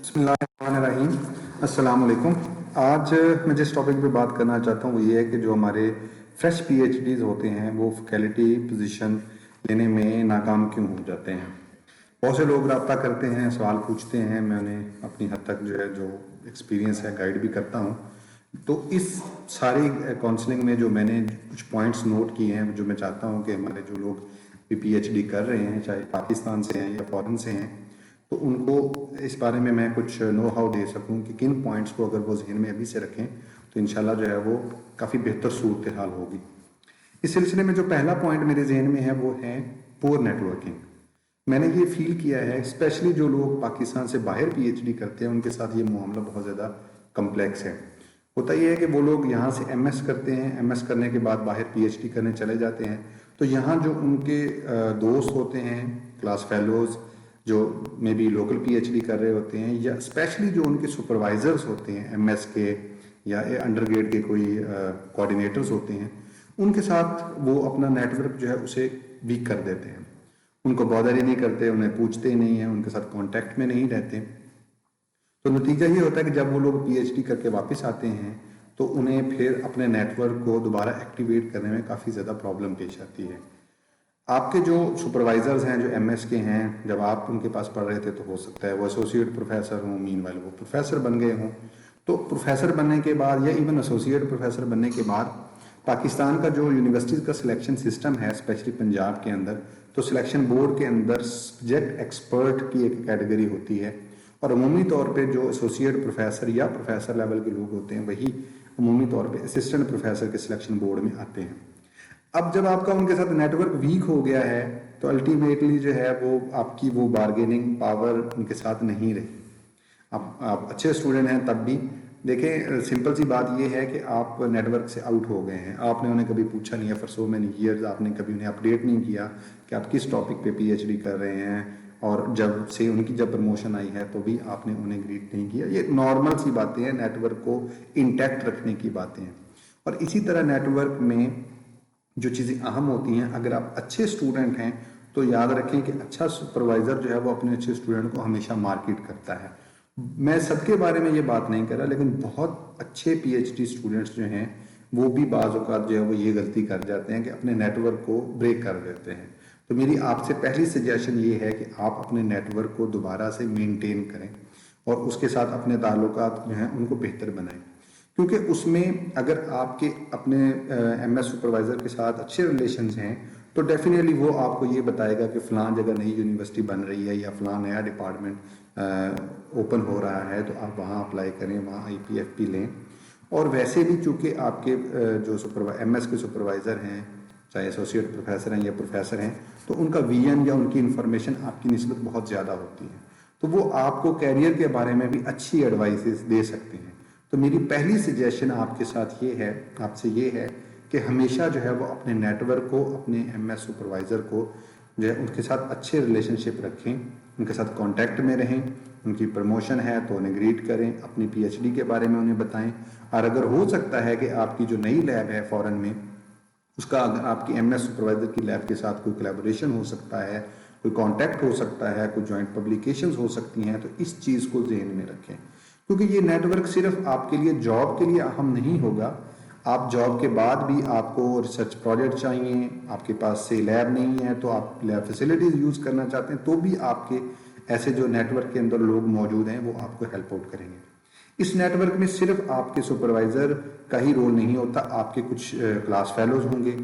बिस्मिल्लाहिर्रहमानिर्रहीम। अस्सलाम वालेकुम। आज मैं जिस टॉपिक पे बात करना चाहता हूँ वो ये है कि जो हमारे फ्रेश पीएचडीज होते हैं वो फैकल्टी पोजीशन लेने में नाकाम क्यों हो जाते हैं। बहुत से लोग रब्ता करते हैं, सवाल पूछते हैं, मैंने अपनी हद तक जो एक्सपीरियंस है गाइड भी करता हूँ। तो इस सारी काउंसलिंग में जो मैंने कुछ पॉइंट्स नोट किए हैं, जो मैं चाहता हूँ कि हमारे जो लोग भी पीएचडी कर रहे हैं, चाहे पाकिस्तान से हैं या फॉरेन से हैं, तो उनको इस बारे में मैं कुछ नो हाउ दे सकूं कि किन पॉइंट्स को अगर वो जहन में अभी से रखें तो इंशाल्लाह जो है वो काफ़ी बेहतर सूरत हाल होगी। इस सिलसिले में जो पहला पॉइंट मेरे जहन में है वो है पुअर नेटवर्किंग। मैंने ये फील किया है, स्पेशली जो लोग पाकिस्तान से बाहर पीएचडी करते हैं उनके साथ ये मामला बहुत ज़्यादा कम्प्लेक्स है। होता ये है कि वो लोग यहाँ से एमएस करते हैं, एमएस करने के बाद बाहर पीएचडी करने चले जाते हैं, तो यहाँ जो उनके दोस्त होते हैं, क्लास फेलोज़ जो मे बी लोकल पीएचडी कर रहे होते हैं, या स्पेशली जो उनके सुपरवाइजर्स होते हैं एमएस के या अंडर ग्रेड के कोई कोऑर्डिनेटर्स होते हैं, उनके साथ वो अपना नेटवर्क जो है उसे वीक कर देते हैं। उनको बॉदर ही नहीं करते, उन्हें पूछते ही नहीं है, उनके साथ कांटेक्ट में नहीं रहते। तो नतीजा ये होता है कि जब वो लोग पीएचडी करके वापस आते हैं तो उन्हें फिर अपने नेटवर्क को दोबारा एक्टिवेट करने में काफ़ी ज़्यादा प्रॉब्लम पेश आती है। आपके जो सुपरवाइजर्स हैं, जो एमएस के हैं, जब आप उनके पास पढ़ रहे थे तो हो सकता है वो एसोसिएट प्रोफेसर हों, मीनवाइल वो प्रोफेसर बन गए हों। तो प्रोफेसर बनने के बाद या इवन एसोसिएट प्रोफेसर बनने के बाद पाकिस्तान का जो यूनिवर्सिटीज़ का सिलेक्शन सिस्टम है, स्पेशली पंजाब के अंदर, तो सिलेक्शन बोर्ड के अंदर सब्जेक्ट एक्सपर्ट की एक कैटेगरी होती है, और अमूमी तौर पे जो एसोसिएट प्रोफेसर या प्रोफेसर लेवल के लोग होते हैं वही अमूमी तौर पे असिस्टेंट प्रोफेसर के सिलेक्शन बोर्ड में आते हैं। अब जब आपका उनके साथ नेटवर्क वीक हो गया है तो अल्टीमेटली जो है वो आपकी वो बार्गेनिंग पावर उनके साथ नहीं रही। आप अच्छे स्टूडेंट हैं तब भी देखें, सिंपल सी बात ये है कि आप नेटवर्क से आउट हो गए हैं, आपने उन्हें कभी पूछा नहीं है फॉर सो मेनी ईयर्स, आपने कभी उन्हें अपडेट नहीं किया कि आप किस टॉपिक पे पीएचडी कर रहे हैं, और जब से उनकी जब प्रमोशन आई है तो भी आपने उन्हें ग्रीट नहीं किया। ये नॉर्मल सी बातें हैं, नेटवर्क को इंटैक्ट रखने की बातें हैं। और इसी तरह नेटवर्क में जो चीज़ें अहम होती हैं, अगर आप अच्छे स्टूडेंट हैं तो याद रखें कि अच्छा सुपरवाइज़र जो है वो अपने अच्छे स्टूडेंट को हमेशा मार्केट करता है। मैं सबके बारे में ये बात नहीं कर रहा, लेकिन बहुत अच्छे पीएचडी स्टूडेंट्स जो हैं वो भी बाज़ औक़ात जो है वो ये गलती कर जाते हैं कि अपने नेटवर्क को ब्रेक कर देते हैं। तो मेरी आपसे पहली सजेशन ये है कि आप अपने नेटवर्क को दोबारा से मेनटेन करें और उसके साथ अपने ताल्लुकात जो हैं उनको बेहतर बनाएं, क्योंकि उसमें अगर आपके अपने एमएस सुपरवाइज़र के साथ अच्छे रिलेशंस हैं तो डेफिनेटली वो आपको ये बताएगा कि फ़लाँ जगह नई यूनिवर्सिटी बन रही है या फ़लाँ नया डिपार्टमेंट ओपन हो रहा है, तो आप वहाँ अप्लाई करें, वहाँ आईपीएफपी लें। और वैसे भी चूँकि आपके जो एमएस के सुपरवाइज़र हैं, चाहे एसोसिएट प्रोफेसर हैं या प्रोफेसर हैं, तो उनका विजन या उनकी इन्फॉर्मेशन आपकी निस्बत बहुत ज़्यादा होती है, तो वो आपको कैरियर के बारे में भी अच्छी एडवाइसेस दे सकते हैं। तो मेरी पहली सजेशन आपके साथ ये है, आपसे ये है कि हमेशा जो है वो अपने नेटवर्क को, अपने एमएस सुपरवाइज़र को जो है उनके साथ अच्छे रिलेशनशिप रखें, उनके साथ कांटेक्ट में रहें। उनकी प्रमोशन है तो उन्हें ग्रीट करें, अपनी पीएचडी के बारे में उन्हें बताएं। और अगर हो सकता है कि आपकी जो नई लैब है फॉरेन में, उसका अगर आपकी एमएस सुपरवाइज़र की लैब के साथ कोई कोलैबोरेशन हो सकता है, कोई कांटेक्ट हो सकता है, कोई जॉइंट पब्लिकेशंस हो सकती हैं, तो इस चीज़ को ज़हन में रखें, क्योंकि ये नेटवर्क सिर्फ आपके लिए जॉब के लिए अहम नहीं होगा। आप जॉब के बाद भी आपको रिसर्च प्रोजेक्ट चाहिए, आपके पास से लैब नहीं है तो आप लैब फैसिलिटीज़ यूज़ करना चाहते हैं, तो भी आपके ऐसे जो नेटवर्क के अंदर लोग मौजूद हैं वो आपको हेल्प आउट करेंगे। इस नेटवर्क में सिर्फ आपके सुपरवाइज़र का ही रोल नहीं होता, आपके कुछ क्लास फेलोज़ होंगे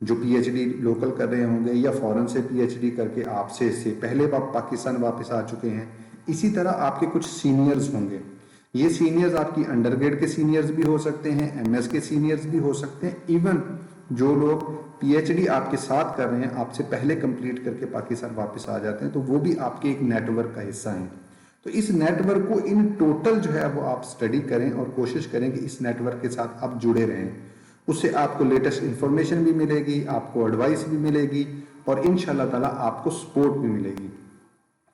जो पीएचडी लोकल कर रहे होंगे या फॉरेन से पीएचडी करके आपसे से पहले पाकिस्तान वापस आ चुके हैं। इसी तरह आपके कुछ सीनियर्स होंगे, ये सीनियर्स आपकी अंडरग्रेड के सीनियर्स भी हो सकते हैं, एमएस के सीनियर्स भी हो सकते हैं, इवन जो लोग पीएचडी आपके साथ कर रहे हैं, आपसे पहले कंप्लीट करके पाकिस्तान वापस आ जाते हैं, तो वो भी आपके एक नेटवर्क का हिस्सा हैं। तो इस नेटवर्क को इन टोटल जो है वो आप स्टडी करें और कोशिश करें कि इस नेटवर्क के साथ आप जुड़े रहें। उससे आपको लेटेस्ट इन्फॉर्मेशन भी मिलेगी, आपको एडवाइस भी मिलेगी और इंशाल्लाह ताला आपको सपोर्ट भी मिलेगी।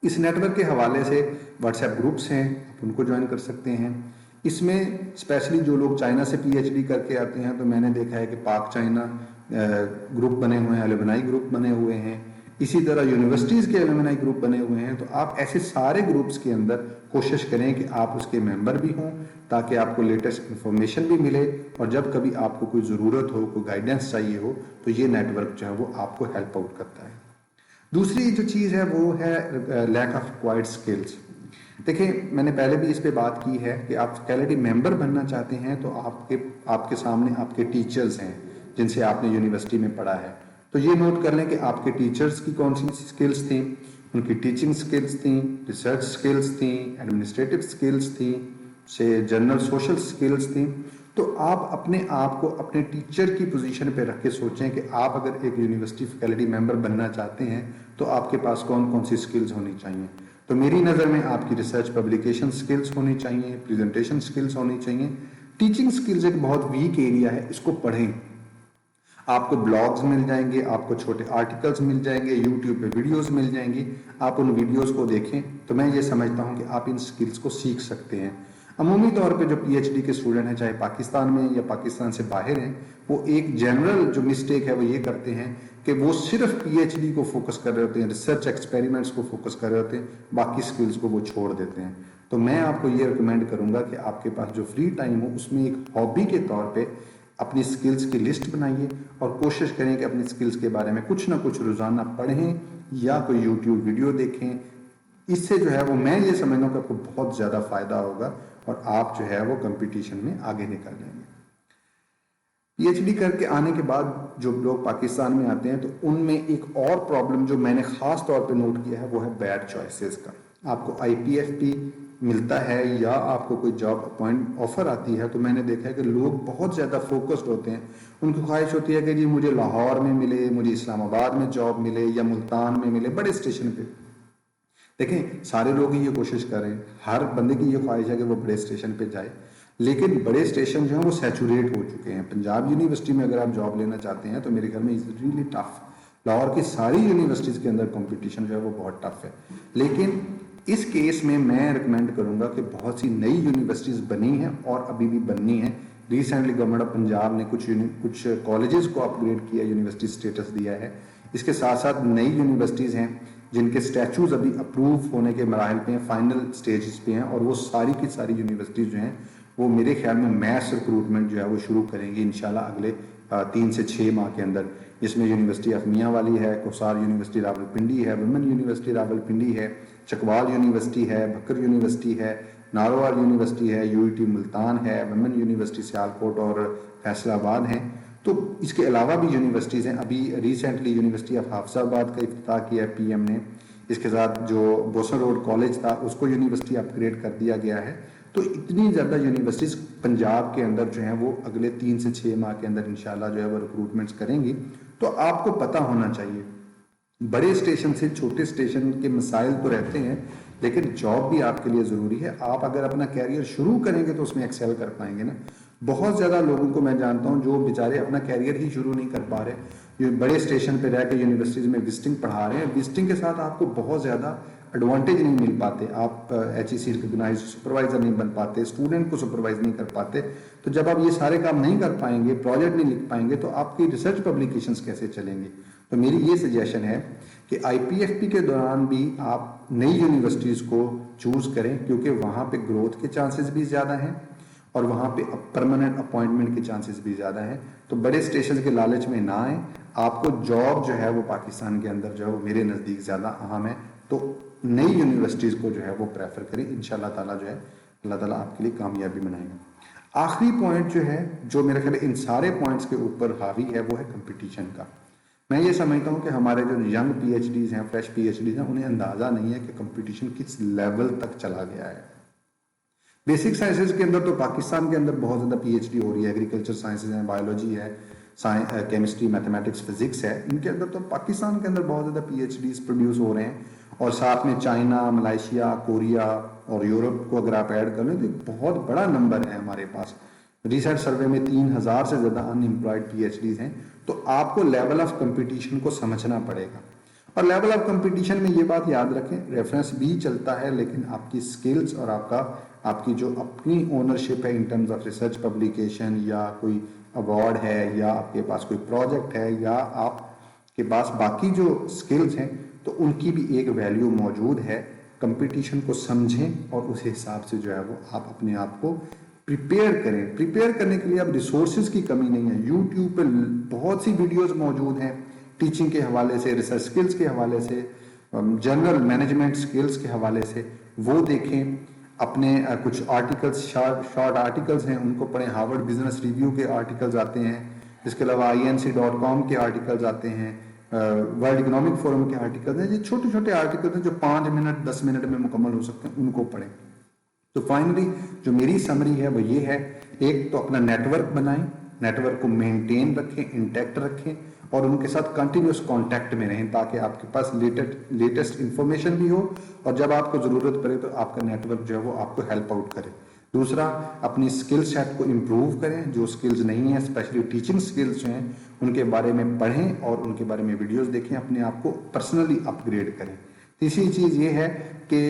इस नेटवर्क के हवाले से व्हाट्सएप ग्रुप्स हैं, आप उनको ज्वाइन कर सकते हैं। इसमें स्पेशली जो लोग चाइना से पीएचडी करके आते हैं, तो मैंने देखा है कि पाक चाइना ग्रुप बने हुए हैं, अलुमनाई ग्रुप बने हुए हैं। इसी तरह यूनिवर्सिटीज़ के एलुमनाई ग्रुप बने हुए हैं, तो आप ऐसे सारे ग्रुप्स के अंदर कोशिश करें कि आप उसके मेंबर भी हों, ताकि आपको लेटेस्ट इन्फॉर्मेशन भी मिले, और जब कभी आपको कोई ज़रूरत हो, कोई गाइडेंस चाहिए हो, तो ये नेटवर्क जो है वो आपको हेल्प आउट करता है। दूसरी जो चीज़ है वो है लैक ऑफ रिक्वायर्ड स्किल्स। देखिए, मैंने पहले भी इस पे बात की है कि आप फैकल्टी मेंबर बनना चाहते हैं, तो आपके सामने आपके टीचर्स हैं जिनसे आपने यूनिवर्सिटी में पढ़ा है। तो ये नोट कर लें कि आपके टीचर्स की कौन सी स्किल्स थी, उनकी टीचिंग स्किल्स थी, रिसर्च स्किल्स थी, एडमिनिस्ट्रेटिव स्किल्स थी, से जनरल सोशल स्किल्स थी। तो आप अपने आप को अपने टीचर की पोजीशन पे रख के सोचें कि आप अगर एक यूनिवर्सिटी फैकल्टी मेंबर बनना चाहते हैं तो आपके पास कौन कौन सी स्किल्स होनी चाहिए। तो मेरी नज़र में आपकी रिसर्च पब्लिकेशन स्किल्स होनी चाहिए, प्रेजेंटेशन स्किल्स होनी चाहिए। टीचिंग स्किल्स एक बहुत वीक एरिया है, इसको पढ़ें। आपको ब्लॉग्स मिल जाएंगे, आपको छोटे आर्टिकल्स मिल जाएंगे, यूट्यूब पे वीडियोस मिल जाएंगी, आप उन वीडियोस को देखें। तो मैं ये समझता हूँ कि आप इन स्किल्स को सीख सकते हैं। अमूमी तौर पे जो पीएचडी के स्टूडेंट हैं, चाहे पाकिस्तान में या पाकिस्तान से बाहर हैं, वो एक जनरल जो मिस्टेक है वो ये करते हैं कि वो सिर्फ पीएचडी को फोकस कर रहे होते हैं, रिसर्च एक्सपेरिमेंट्स को फोकस कर रहे होते हैं, बाकी स्किल्स को वो छोड़ देते हैं। तो मैं आपको ये रिकमेंड करूंगा कि आपके पास जो फ्री टाइम हो उसमें एक हॉबी के तौर पे अपनी स्किल्स की लिस्ट बनाइए और कोशिश करें कि अपनी स्किल्स के बारे में कुछ ना कुछ रोजाना पढ़ें या कोई यूट्यूब वीडियो देखें। इससे जो है वो मैं ये समझता हूँ कि आपको बहुत ज़्यादा फायदा होगा और आप जो है वो कंपटीशन में आगे निकल जाएंगे। पीएचडी करके आने के बाद जो लोग पाकिस्तान में आते हैं तो उनमें एक और प्रॉब्लम जो मैंने खास तौर पे नोट किया है वो है बैड चॉइसेस का। आपको आईपीएफटी मिलता है या आपको कोई जॉब अपॉइंट ऑफर आती है तो मैंने देखा है कि लोग बहुत ज़्यादा फोकस्ड होते हैं। उनकी ख्वाहिश होती है कि जी मुझे लाहौर में मिले, मुझे इस्लामाबाद में जॉब मिले या मुल्तान में मिले, बड़े स्टेशन पे। देखें, सारे लोग ये कोशिश कर रहे हैं, हर बंदे की ये ख्वाहिश है कि वो बड़े स्टेशन पे जाए, लेकिन बड़े स्टेशन जो है वो सैचुरेट हो चुके हैं। पंजाब यूनिवर्सिटी में अगर आप जॉब लेना चाहते हैं तो मेरे ख्याल में इज रियली टफ। लाहौर की सारी यूनिवर्सिटीज़ के अंदर कंपटीशन जो है वो बहुत टफ है। लेकिन इस केस में मैं रिकमेंड करूंगा कि बहुत सी नई यूनिवर्सिटीज़ बनी हैं और अभी भी बननी है। रिसेंटली गवर्नमेंट ऑफ पंजाब ने कुछ कॉलेजेस को अपग्रेड किया, यूनिवर्सिटी स्टेटस दिया है। इसके साथ साथ नई यूनिवर्सिटीज़ हैं जिनके स्टैचूज अभी अप्रूव होने के मराहल पे हैं, फाइनल स्टेजेस पे हैं, और वो सारी की सारी यूनिवर्सिटीज़ जो हैं वो मेरे ख्याल में मैस रिक्रूटमेंट जो है वो शुरू करेंगी इंशाल्लाह अगले 3 से 6 माह के अंदर। इसमें यूनिवर्सिटी ऑफ मियांवाली है, कोसार यूनिवर्सिटी रावलपिंडी है, वुमेन यूनिवर्सिटी रावलपिंडी है, चकवाल यूनिवर्सिटी है, भक्कर यूनिवर्सिटी है, नारोवाल यूनिवर्सिटी है, यूईटी मुल्तान है, वुमेन यूनिवर्सिटी सियालकोट और फैसलाबाद हैं। तो इसके अलावा भी यूनिवर्सिटीज़ हैं। अभी रिसेंटली यूनिवर्सिटी ऑफ हाफिजाबाद का इफ्तिताह किया है पीएम ने। इसके साथ जो बोसन रोड कॉलेज था उसको यूनिवर्सिटी अपग्रेड कर दिया गया है। तो इतनी ज़्यादा यूनिवर्सिटीज़ पंजाब के अंदर जो हैं वो अगले 3 से 6 माह के अंदर इंशाल्लाह जो है वो रिक्रूटमेंट्स करेंगी। तो आपको पता होना चाहिए, बड़े स्टेशन से छोटे स्टेशन के मसाइल तो रहते हैं, लेकिन जॉब भी आपके लिए ज़रूरी है। आप अगर अपना कैरियर शुरू करेंगे तो उसमें एक्सेल कर पाएंगे ना। बहुत ज़्यादा लोगों को मैं जानता हूँ जो बेचारे अपना कैरियर ही शुरू नहीं कर पा रहे, ये बड़े स्टेशन पे रह के यूनिवर्सिटीज़ में विजिटिंग पढ़ा रहे हैं। विजिटिंग के साथ आपको बहुत ज़्यादा एडवांटेज नहीं मिल पाते, आप HEC रिकग्नाइज सुपरवाइजर नहीं बन पाते, स्टूडेंट को सुपरवाइज नहीं कर पाते। तो जब आप ये सारे काम नहीं कर पाएंगे, प्रोजेक्ट नहीं लिख पाएंगे, तो आपकी रिसर्च पब्लिकेशंस कैसे चलेंगे। तो मेरी ये सजेशन है कि IPFP के दौरान भी आप नई यूनिवर्सिटीज़ को चूज़ करें, क्योंकि वहाँ पे ग्रोथ के चांसेस भी ज़्यादा हैं और वहाँ पे परमानेंट अपॉइंटमेंट के चांसेस भी ज़्यादा हैं। तो बड़े स्टेशन के लालच में ना आए। आपको जॉब जो है वो पाकिस्तान के अंदर जो है वो मेरे नज़दीक ज़्यादा अहम है। तो नई यूनिवर्सिटीज़ को जो है वो प्रेफर करें। इंशाल्लाह ताला जो है अल्लाह ताला आपके लिए कामयाबी बनाएगा। आखिरी पॉइंट जो है, जो मेरे ख्याल इन सारे पॉइंट्स के ऊपर हावी है, वो है कंपटीशन का। मैं ये समझता हूँ कि हमारे जो यंग PhDs हैं, फ्रेश PhDs हैं, उन्हें अंदाज़ा नहीं है कि कंपटीशन किस लेवल तक चला गया है। बेसिक साइंसेज के अंदर तो पाकिस्तान के अंदर बहुत ज़्यादा PhD हो रही है, एग्रीकल्चर साइंसेज हैं, बायोलॉजी है, केमिस्ट्री, मैथमेटिक्स, फिजिक्स है, इनके अंदर तो पाकिस्तान के अंदर बहुत ज़्यादा PhDs प्रोड्यूस हो रहे हैं। और साथ में चाइना, मलेशिया, कोरिया और यूरोप को अगर आप ऐड कर लें तो एक बहुत बड़ा नंबर है हमारे पास। रिसेंट सर्वे में 3000 से ज़्यादा अनएम्प्लॉयड PhDs हैं। तो आपको लेवल ऑफ कंपटीशन को समझना पड़ेगा। और लेवल ऑफ कंपटीशन में ये बात याद रखें, रेफरेंस भी चलता है, लेकिन आपकी स्किल्स और आपकी जो अपनी ओनरशिप है in terms of research publication, या कोई अवार्ड है, या आपके पास कोई प्रोजेक्ट है, या आप के पास बाकी जो स्किल्स हैं तो उनकी भी एक वैल्यू मौजूद है। कंपटीशन को समझें और उस हिसाब से जो है वो आप अपने आप को प्रिपेयर करें। प्रिपेयर करने के लिए अब रिसोर्सेज की कमी नहीं है, यूट्यूब पे बहुत सी वीडियोस मौजूद हैं टीचिंग के हवाले से, रिसर्च स्किल्स के हवाले से, जनरल मैनेजमेंट स्किल्स के हवाले से, वो देखें। अपने कुछ आर्टिकल्स, शॉर्ट आर्टिकल्स हैं उनको पढ़ें, हार्वर्ड बिजनेस रिव्यू के आर्टिकल्स आते हैं, इसके अलावा INC.com के आर्टिकल्स आते हैं, वर्ल्ड इकोनॉमिक फोरम के आर्टिकल्स हैं। ये छोटे छोटे आर्टिकल्स हैं जो 5 मिनट 10 मिनट में मुकम्मल हो सकते हैं, उनको पढ़ें। तो फाइनली जो मेरी समरी है वो ये है, एक तो अपना नेटवर्क बनाएं, नेटवर्क को मेंटेन रखें, इंटैक्ट रखें और उनके साथ कंटिन्यूस कांटेक्ट में रहें ताकि आपके पास लेटेस्ट इंफॉर्मेशन भी हो और जब आपको जरूरत पड़े तो आपका नेटवर्क जो है वो आपको हेल्प आउट करे। दूसरा, अपनी स्किल सेट को इम्प्रूव करें, जो स्किल्स नहीं है स्पेशली टीचिंग स्किल्स जो हैं उनके बारे में पढ़ें और उनके बारे में वीडियोस देखें, अपने आप को पर्सनली अपग्रेड करें। तीसरी चीज़ ये है कि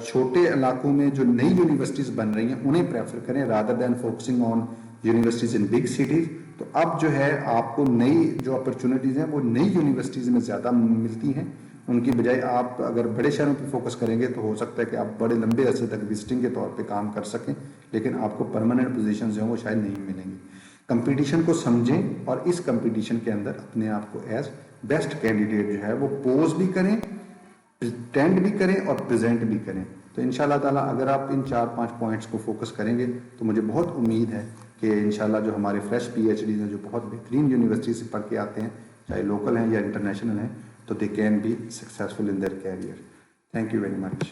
छोटे इलाकों में जो नई यूनिवर्सिटीज़ बन रही हैं उन्हें प्रेफर करें rather than focusing on universities in big cities. तो अब जो है आपको नई जो अपॉर्चुनिटीज़ हैं वो नई यूनिवर्सिटीज़ में ज़्यादा मिलती हैं, उनकी बजाय आप अगर बड़े शहरों पे फोकस करेंगे तो हो सकता है कि आप बड़े लंबे अरसे तक विजिटिंग के तौर पे काम कर सकें, लेकिन आपको परमानेंट पोजीशन जो है वो शायद नहीं मिलेंगी। कंपटीशन को समझें और इस कंपटीशन के अंदर अपने आप को एज बेस्ट कैंडिडेट जो है वो पोज भी करें, प्रिटेंड भी करें और प्रेजेंट भी करें। तो इंशाल्लाह ताला अगर आप इन 4-5 पॉइंट्स को फोकस करेंगे तो मुझे बहुत उम्मीद है कि इंशाल्लाह जो हमारे फ्रेश PhDs हैं जो बहुत बेहतरीन यूनिवर्सिटी से पढ़ के आते हैं, चाहे लोकल हैं या इंटरनेशनल हैं, तो they can be successful in their career. Thank you very much.